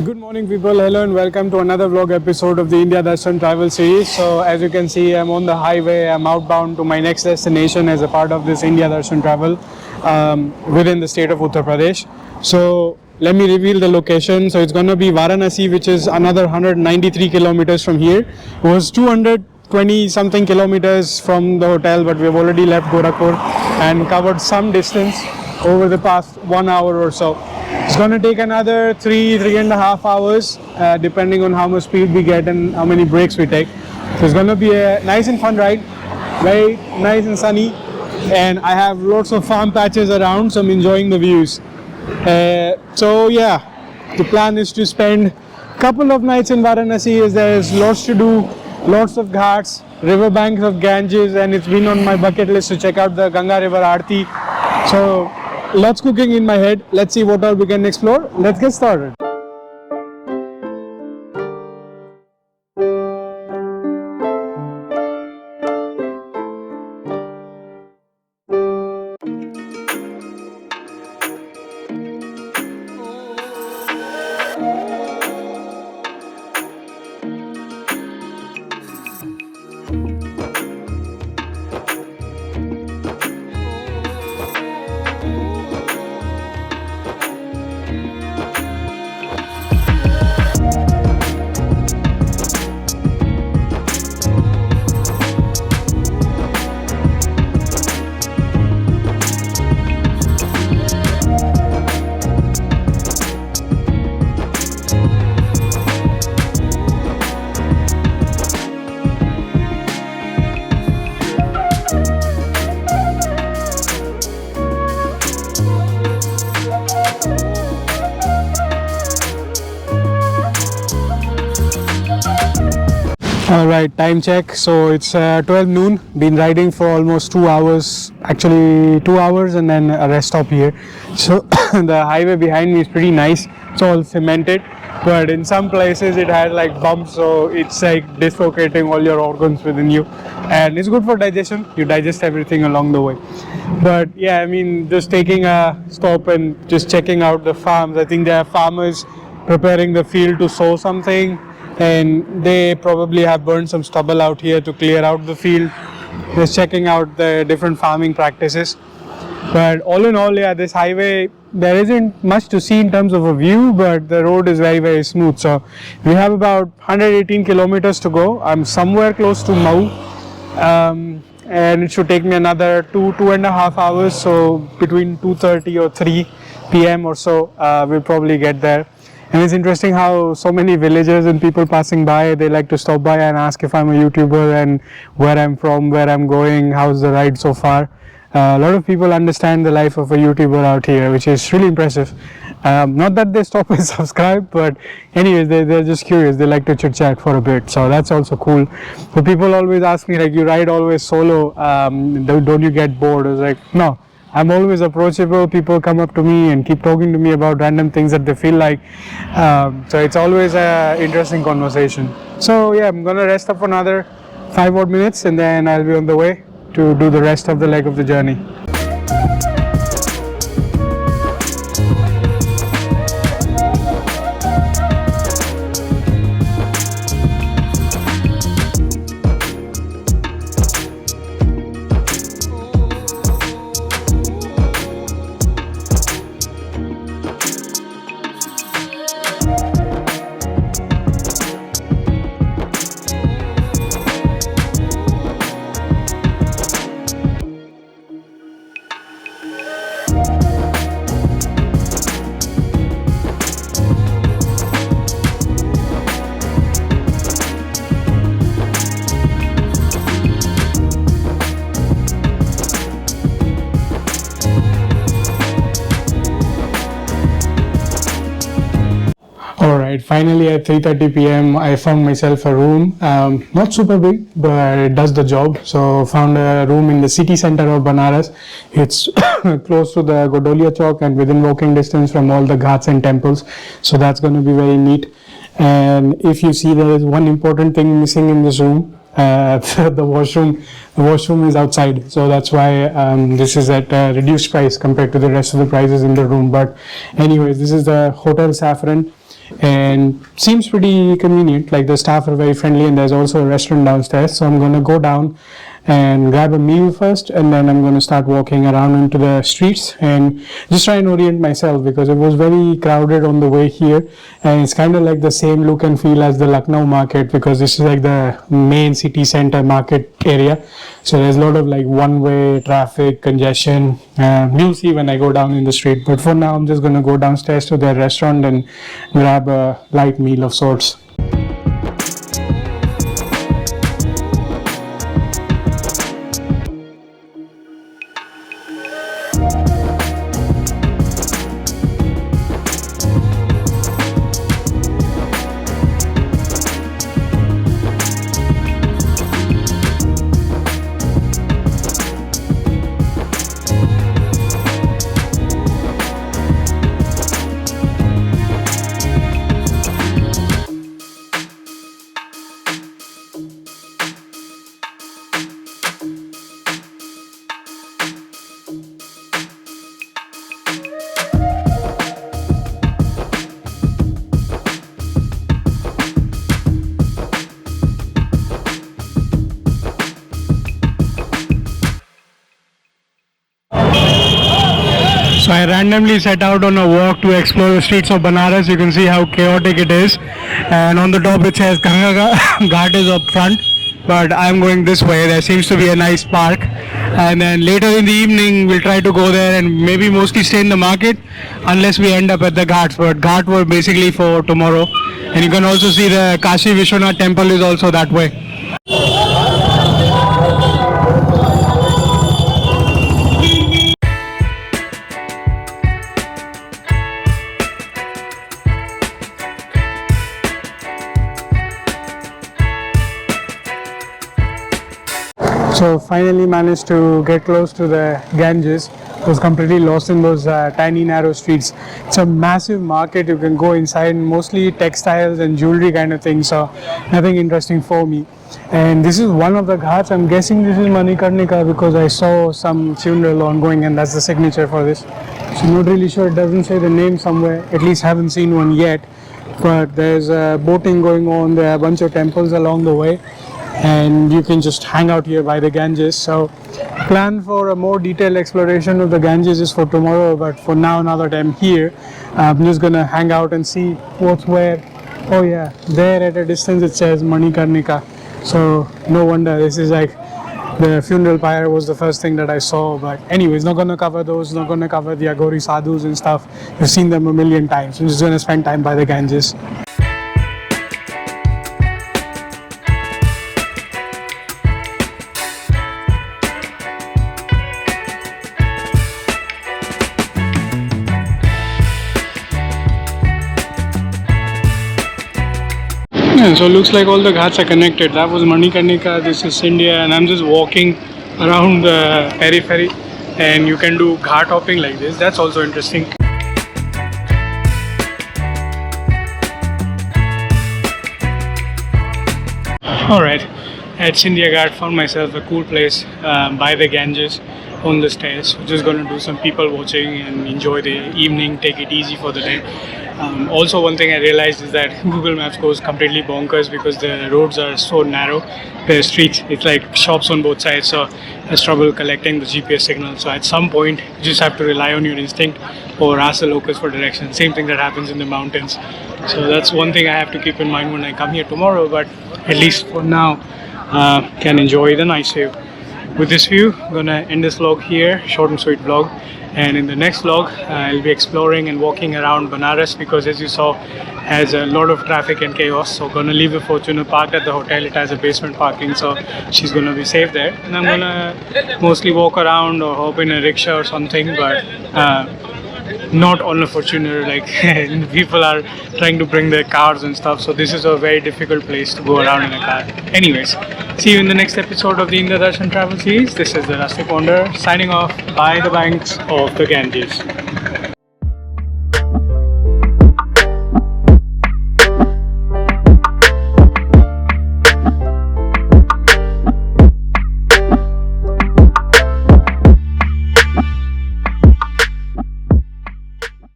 Good morning people, hello and welcome to another vlog episode of the India Darshan travel series. So as you can see, I'm on the highway, I'm outbound to my next destination as a part of this India Darshan travel within the state of Uttar Pradesh. So let me reveal the location. So it's going to be Varanasi, which is another 193 kilometers from here. It was 220 something kilometers from the hotel, but we've already left Gorakhpur and covered some distance over the past 1 hour or so. It's going to take another three and a half hours, depending on how much speed we get and how many breaks we take. So it's going to be a nice and fun ride, very nice and sunny, and I have lots of farm patches around, so I'm enjoying the views. So yeah, the plan is to spend a couple of nights in Varanasi, as there's lots to do, lots of ghats, river banks of Ganges, and it's been on my bucket list to check out the Ganga river arti. So lots cooking in my head. Let's see what all we can explore. Let's get started. Alright, time check. So it's 12 noon. Been riding for almost 2 hours. Actually 2 hours and then a rest stop here. So the highway behind me is pretty nice. It's all cemented, but in some places it has like bumps, so it's like dislocating all your organs within you. And it's good for digestion. You digest everything along the way. But yeah, I mean, just taking a stop and just checking out the farms. I think there are farmers preparing the field to sow something, and they probably have burned some stubble out here to clear out the field. Just checking out the different farming practices. But all in all, yeah, this highway, there isn't much to see in terms of a view, but the road is very smooth. So we have about 118 kilometers to go. I'm somewhere close to Mau, and it should take me another two and a half hours. So between 2:30 or 3 p.m. or so, we'll probably get there. And it's interesting how so many villagers and people passing by, they like to stop by and ask if I'm a YouTuber and where I'm from, where I'm going, how's the ride so far. A lot of people understand the life of a YouTuber out here, which is really impressive. Not that they stop and subscribe, but anyways, they're just curious. They like to chit chat for a bit, so that's also cool. But people always ask me, like, you ride always solo, don't you get bored? I was like, no. I'm always approachable. People come up to me and keep talking to me about random things that they feel like. So it's always an interesting conversation. So yeah, I'm gonna rest up for another 5 odd minutes and then I'll be on the way to do the rest of the leg of the journey. Alright, finally at 3:30 p.m. I found myself a room, not super big, but it does the job. So found a room in the city center of Banaras. It's close to the Gadowil Chowk and within walking distance from all the Ghats and temples. So that's going to be very neat. And if you see, there is one important thing missing in this room. The washroom is outside, so that's why this is at a reduced price compared to the rest of the prices in the room. But anyways, this is the Hotel Saffron. and seems pretty convenient. Like the staff are very friendly, and there's also a restaurant downstairs. So I'm gonna go down and grab a meal first, and then I'm going to start walking around into the streets and just try and orient myself, because it was very crowded on the way here, and it's kind of like the same look and feel as the Lucknow market, because this is like the main city center market area. So there's a lot of like one-way traffic congestion. You'll see when I go down in the street, but for now I'm just going to go downstairs to their restaurant and grab a light meal of sorts. So I randomly set out on a walk to explore the streets of Banaras. You can see how chaotic it is, and on the top it says Ganga Ghat is up front, but I'm going this way. There seems to be a nice park, and then later in the evening we'll try to go there and maybe mostly stay in the market unless we end up at the Ghats. But Ghat were basically for tomorrow, and you can also see the Kashi Vishwanath temple is also that way. So finally managed to get close to the Ganges. Was completely lost in those tiny narrow streets. It's a massive market. You can go inside, mostly textiles and jewelry kind of things, so nothing interesting for me. And this is one of the ghats. I'm guessing this is Manikarnika because I saw some funeral ongoing, and that's the signature for this. So not really sure. It doesn't say the name somewhere. At least haven't seen one yet. But there's boating going on. There are a bunch of temples along the way, and you can just hang out here by the Ganges. So plan for a more detailed exploration of the Ganges is for tomorrow, but for now that I'm here, I'm just gonna hang out and see what's where. Oh yeah, there at a distance it says Manikarnika, so no wonder this is like the funeral pyre was the first thing that I saw. But anyways, not gonna cover those, not gonna cover the Aghori sadhus and stuff. You've seen them a million times. I'm just gonna spend time by the Ganges. Yeah, so it looks like all the ghats are connected. That was Manikarnika, this is Scindia, and I'm just walking around the periphery, and you can do ghat hopping like this. That's also interesting. Alright, at Scindia Ghat found myself a cool place by the Ganges on the stairs. We're just going to do some people watching and enjoy the evening, take it easy for the day. Also, one thing I realized is that Google Maps goes completely bonkers because the roads are so narrow. The streets, it's like shops on both sides, so I struggle collecting the GPS signal. So at some point, you just have to rely on your instinct or ask the locals for direction. Same thing that happens in the mountains. So that's one thing I have to keep in mind when I come here tomorrow, but at least for now, can enjoy the nice view. With this view, I'm gonna end this vlog here, short and sweet vlog. And in the next vlog, I'll be exploring and walking around Banaras because, as you saw, has a lot of traffic and chaos. So gonna leave the Fortuner parked at the hotel. It has a basement parking, so she's gonna be safe there. And I'm gonna mostly walk around or hop in a rickshaw or something, but not on a Fortuner. Like people are trying to bring their cars and stuff. So this is a very difficult place to go around in a car. Anyways, see you in the next episode of the India Darshan travel series. This is the Rustic Wanderer signing off by the banks of the Ganges.